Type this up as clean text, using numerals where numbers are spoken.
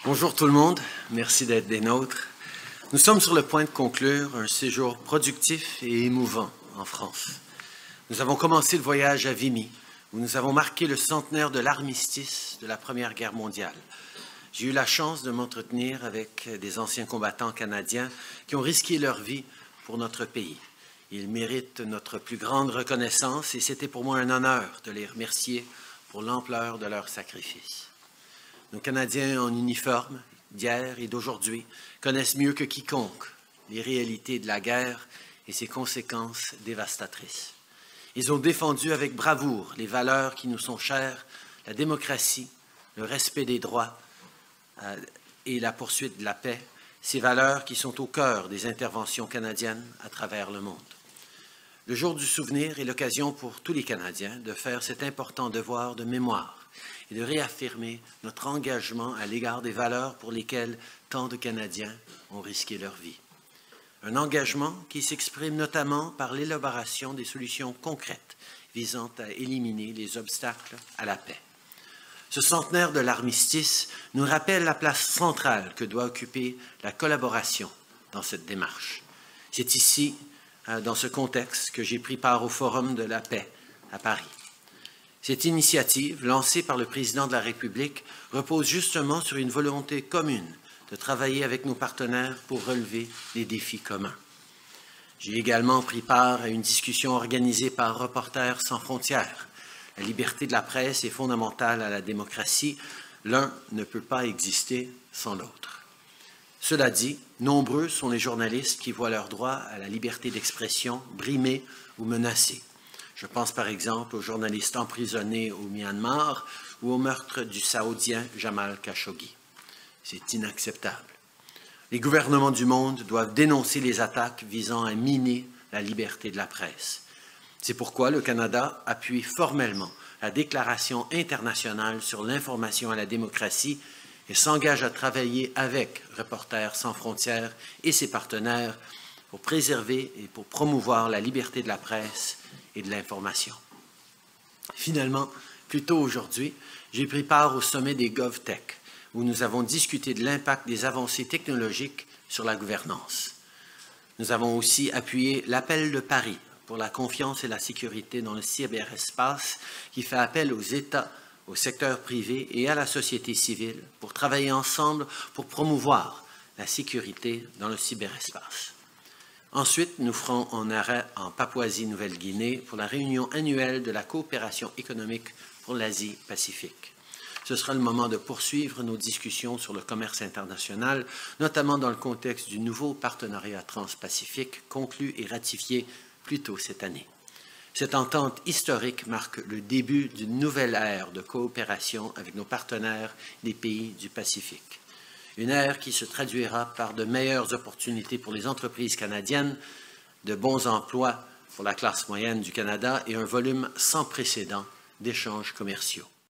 Bonjour tout le monde, merci d'être des nôtres. Nous sommes sur le point de conclure un séjour productif et émouvant en France. Nous avons commencé le voyage à Vimy, où nous avons marqué le centenaire de l'armistice de la Première Guerre mondiale. J'ai eu la chance de m'entretenir avec des anciens combattants canadiens qui ont risqué leur vie pour notre pays. Ils méritent notre plus grande reconnaissance et c'était pour moi un honneur de les remercier pour l'ampleur de leur sacrifice. Nos Canadiens en uniforme d'hier et d'aujourd'hui connaissent mieux que quiconque les réalités de la guerre et ses conséquences dévastatrices. Ils ont défendu avec bravoure les valeurs qui nous sont chères, la démocratie, le respect des droits et la poursuite de la paix, ces valeurs qui sont au cœur des interventions canadiennes à travers le monde. Le jour du souvenir est l'occasion pour tous les Canadiens de faire cet important devoir de mémoire et de réaffirmer notre engagement à l'égard des valeurs pour lesquelles tant de Canadiens ont risqué leur vie. Un engagement qui s'exprime notamment par l'élaboration des solutions concrètes visant à éliminer les obstacles à la paix. Ce centenaire de l'armistice nous rappelle la place centrale que doit occuper la collaboration dans cette démarche. C'est ici, dans ce contexte, que j'ai pris part au Forum de la paix à Paris. Cette initiative, lancée par le président de la République, repose justement sur une volonté commune de travailler avec nos partenaires pour relever les défis communs. J'ai également pris part à une discussion organisée par Reporters sans frontières. La liberté de la presse est fondamentale à la démocratie. L'un ne peut pas exister sans l'autre. Cela dit, nombreux sont les journalistes qui voient leur droit à la liberté d'expression brimés ou menacés. Je pense par exemple aux journalistes emprisonnés au Myanmar ou au meurtre du Saoudien Jamal Khashoggi. C'est inacceptable. Les gouvernements du monde doivent dénoncer les attaques visant à miner la liberté de la presse. C'est pourquoi le Canada appuie formellement la Déclaration internationale sur l'information à la démocratie et s'engage à travailler avec Reporters sans frontières et ses partenaires pour préserver et pour promouvoir la liberté de la presse et de l'information. Finalement, plus tôt aujourd'hui, j'ai pris part au sommet des GovTech, où nous avons discuté de l'impact des avancées technologiques sur la gouvernance. Nous avons aussi appuyé l'appel de Paris pour la confiance et la sécurité dans le cyberespace, qui fait appel aux États, au secteur privé et à la société civile pour travailler ensemble pour promouvoir la sécurité dans le cyberespace. Ensuite, nous ferons un arrêt en Papouasie-Nouvelle-Guinée pour la réunion annuelle de la coopération économique pour l'Asie-Pacifique. Ce sera le moment de poursuivre nos discussions sur le commerce international, notamment dans le contexte du nouveau partenariat transpacifique conclu et ratifié plus tôt cette année. Cette entente historique marque le début d'une nouvelle ère de coopération avec nos partenaires des pays du Pacifique. Une ère qui se traduira par de meilleures opportunités pour les entreprises canadiennes, de bons emplois pour la classe moyenne du Canada et un volume sans précédent d'échanges commerciaux.